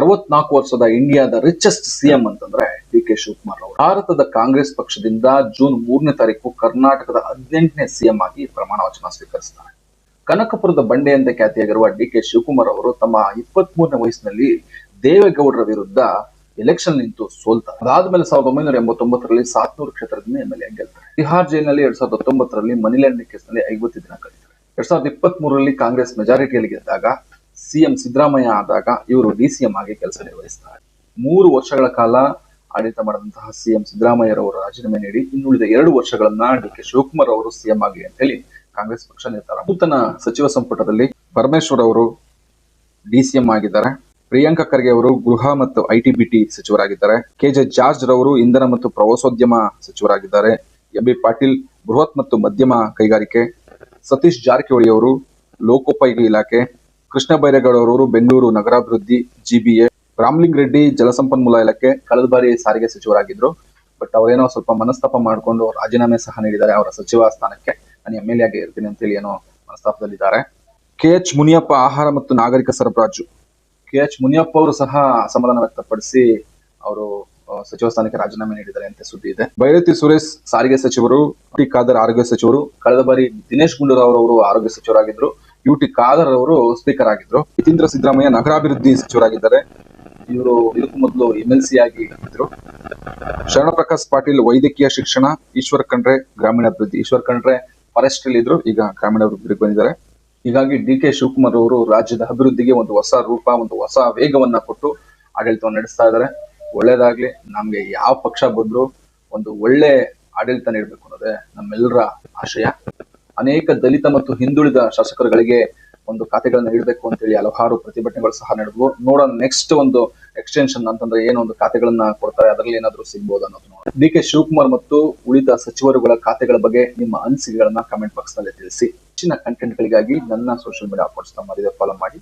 64 ವರ್ಷದ ಇಂಡಿಯಾದ richest CM ಅಂತಂದ್ರೆ ಡಿ ಕೆ ಶಿವಕುಮಾರ್ ಅವರು. ಭಾರತದ ಕಾಂಗ್ರೆಸ್ ಪಕ್ಷದಿಂದ ಜೂನ್ 3ನೇ ತಾರೀಕು ಕರ್ನಾಟಕದ 18ನೇ ಸಿಎಂ ಆಗಿ ಪ್ರಮಾಣ ವಚನ ಸ್ವೀಕರಿಸ್ತಾರೆ. ಕನಕಪುರದ ಬಂಡೆ ಅಂತ ಖ್ಯಾತಿಯಾಗಿರುವ ಡಿ ಕೆ ಶಿವಕುಮಾರ್ ಅವರು ತಮ್ಮ 23ನೇ ವಯಸ್ಸಿನಲ್ಲಿ ದೇವೇಗೌಡರ ವಿರುದ್ಧ ಎಲೆಕ್ಷನ್ ನಿಂತು ಸೋಲ್ತಾರೆ. ಅದಾದ್ಮೇಲೆ 1989ರಲ್ಲಿ ಸಾತ್ನೂರು ಕ್ಷೇತ್ರದಿಂದ ಎಂಎಲ್ಎ ಗೆಲ್ತಾರೆ. ತಿಹಾರ್ ಜೈಲಿನಲ್ಲಿ 2019ರಲ್ಲಿ ಮನಿ ಲ್ಯಾಂಡಿಂಗ್ ಕೇಸ್ನಲ್ಲಿ 50 ದಿನ ಕಳೀತಾರೆ. 2023ರಲ್ಲಿ ಕಾಂಗ್ರೆಸ್ ಮೆಜಾರಿಟಿಯಲ್ಲಿ ಗೆದ್ದಾಗ ಸಿಎಂ ಸಿದ್ದರಾಮಯ್ಯ ಆದಾಗ ಇವರು ಡಿಸಿಎಂ ಆಗಿ ಕೆಲಸ ನಿರ್ವಹಿಸ್ತಾರೆ. 3 ವರ್ಷಗಳ ಕಾಲ ಆಡಳಿತ ಮಾಡಿದಂತಹ ಸಿಎಂ ಸಿದ್ದರಾಮಯ್ಯರವರು ರಾಜೀನಾಮೆ ನೀಡಿ ಇನ್ನುಳಿದ 2 ವರ್ಷಗಳನ್ನ ಡಿ ಕೆ ಶಿವಕುಮಾರ್ ಅವರು ಸಿಎಂ ಆಗಲಿ ಅಂತ ಹೇಳಿ ಕಾಂಗ್ರೆಸ್ ಪಕ್ಷ ನಿರ್ಧಾರ. ನೂತನ ಸಚಿವ ಸಂಪುಟದಲ್ಲಿ ಪರಮೇಶ್ವರ್ ಅವರು ಡಿಸಿಎಂ ಆಗಿದ್ದಾರೆ. ಪ್ರಿಯಾಂಕ ಖರ್ಗೆ ಅವರು ಗೃಹ ಮತ್ತು ಐಟಿ-ಬಿಟಿ ಸಚಿವರಾಗಿದ್ದಾರೆ. ಕೆಜೆ ಜಾರ್ಜ್ ರವರು ಇಂಧನ ಮತ್ತು ಪ್ರವಾಸೋದ್ಯಮ ಸಚಿವರಾಗಿದ್ದಾರೆ. ಎಂಬಿ ಪಾಟೀಲ್ ಬೃಹತ್ ಮತ್ತು ಮಧ್ಯಮ ಕೈಗಾರಿಕೆ. ಸತೀಶ್ ಜಾರಕಿಹೊಳಿ ಅವರು ಲೋಕೋಪಯೋಗಿ ಇಲಾಖೆ. ಕೃಷ್ಣ ಬೈರೇಗೌಡ ಅವರು ಬೆಂಗಳೂರು ನಗರಾಭಿವೃದ್ಧಿ ಜಿಬಿಎ. ರಾಮಲಿಂಗ ರೆಡ್ಡಿ ಜಲಸಂಪನ್ಮೂಲ ಇಲಾಖೆ. ಕಳೆದ ಬಾರಿ ಸಾರಿಗೆ ಸಚಿವರಾಗಿದ್ರು. ಬಟ್ ಅವರೇನೋ ಸ್ವಲ್ಪ ಮನಸ್ತಾಪ ಮಾಡಿಕೊಂಡು ರಾಜೀನಾಮೆ ಸಹ ನೀಡಿದ್ದಾರೆ. ಅವರ ಸಚಿವ ಸ್ಥಾನಕ್ಕೆ ನಾನು ಎಂಎಲ್ಎ ಆಗಿ ಇರ್ತೀನಿ ಅಂತ ಹೇಳಿ ಏನೋ ಮನಸ್ತಾಪದಲ್ಲಿದ್ದಾರೆ. ಕೆಎಚ್ ಮುನಿಯಪ್ಪ ಆಹಾರ ಮತ್ತು ನಾಗರಿಕ ಸರಬರಾಜು. ಕೆಎಚ್ ಮುನಿಯಪ್ಪ ಅವರು ಸಹ ಅಸಮಾಧಾನ ವ್ಯಕ್ತಪಡಿಸಿ ಅವರು ಸಚಿವ ಸ್ಥಾನಕ್ಕೆ ರಾಜೀನಾಮೆ ನೀಡಿದ್ದಾರೆ ಅಂತ ಸುದ್ದಿ ಇದೆ. ಬೈರತಿ ಸುರೇಶ್ ಸಾರಿಗೆ ಸಚಿವರು. ಟಿ ಖಾದರ್ ಆರೋಗ್ಯ ಸಚಿವರು. ಕಳೆದ ಬಾರಿ ದಿನೇಶ್ ಗುಂಡೂರಾವ್ ಅವರು ಆರೋಗ್ಯ ಸಚಿವರಾಗಿದ್ರು. ಯುಟಿ ಖಾದರ್ ಅವರು ಸ್ಪೀಕರ್ ಆಗಿದ್ರು. ಯತೀಂದ್ರ ಸಿದ್ದರಾಮಯ್ಯ ನಗರಾಭಿವೃದ್ಧಿ ಸಚಿವರಾಗಿದ್ದಾರೆ. ಇವರು ಇದಕ್ಕೂ ಮೊದಲು ಎಂಎಲ್ಸಿ ಆಗಿ ಇದ್ರು. ಶರಣ ಪ್ರಕಾಶ್ ಪಾಟೀಲ್ ವೈದ್ಯಕೀಯ ಶಿಕ್ಷಣ. ಈಶ್ವರ್ ಖಂಡ್ರೆ ಗ್ರಾಮೀಣಾಭಿವೃದ್ಧಿ. ಈಶ್ವರ್ ಖಂಡ್ರೆ ಫಾರೆಸ್ಟ್ ಅಲ್ಲಿ ಇದ್ರು, ಈಗ ಗ್ರಾಮೀಣಾಭಿವೃದ್ಧಿಗೆ ಬಂದಿದ್ದಾರೆ. ಹೀಗಾಗಿ ಡಿ ಕೆ ಶಿವಕುಮಾರ್ ಅವರು ರಾಜ್ಯದ ಅಭಿವೃದ್ಧಿಗೆ ಒಂದು ಹೊಸ ರೂಪ, ಒಂದು ಹೊಸ ವೇಗವನ್ನ ಕೊಟ್ಟು ಆಡಳಿತವನ್ನು ನಡೆಸ್ತಾ ಇದ್ದಾರೆ. ಒಳ್ಳೇದಾಗ್ಲಿ. ನಮ್ಗೆ ಯಾವ ಪಕ್ಷ ಬಂದ್ರು ಒಂದು ಒಳ್ಳೆ ಆಡಳಿತ ನೀಡಬೇಕು ಅನ್ನೋದೇ ನಮ್ಮೆಲ್ಲರ ಆಶಯ. ಅನೇಕ ದಲಿತ ಮತ್ತು ಹಿಂದುಳಿದ ಶಾಸಕರುಗಳಿಗೆ ಒಂದು ಖಾತೆಗಳನ್ನ ನೀಡಬೇಕು ಅಂತ ಹೇಳಿ ಹಲವಾರು ಪ್ರತಿಭಟನೆಗಳು ಸಹ ನಡೆದವು. ನೋಡೋಣ ನೆಕ್ಸ್ಟ್ ಒಂದು ಎಕ್ಸ್ಟೆನ್ಷನ್ ಅಂತಂದ್ರೆ ಏನೋ ಒಂದು ಖಾತೆಗಳನ್ನ ಕೊಡ್ತಾರೆ, ಅದರಲ್ಲಿ ಏನಾದ್ರು ಸಿಗ್ಬೋದು ಅನ್ನೋದು ನೋಡೋಣ. ಡಿ ಕೆ ಶಿವಕುಮಾರ್ ಮತ್ತು ಉಳಿದ ಸಚಿವರುಗಳ ಖಾತೆಗಳ ಬಗ್ಗೆ ನಿಮ್ಮ ಅನಿಸಿಕೆಗಳನ್ನ ಕಮೆಂಟ್ ಬಾಕ್ಸ್ ನಲ್ಲಿ ತಿಳಿಸಿ. ಹೆಚ್ಚಿನ ಕಂಟೆಂಟ್ ಗಳಿಗಾಗಿ ನನ್ನ ಸೋಷಿಯಲ್ ಮೀಡಿಯಾ ಅಕೌಂಟ್ಸ್ ಫಾಲೋ ಮಾಡಿ.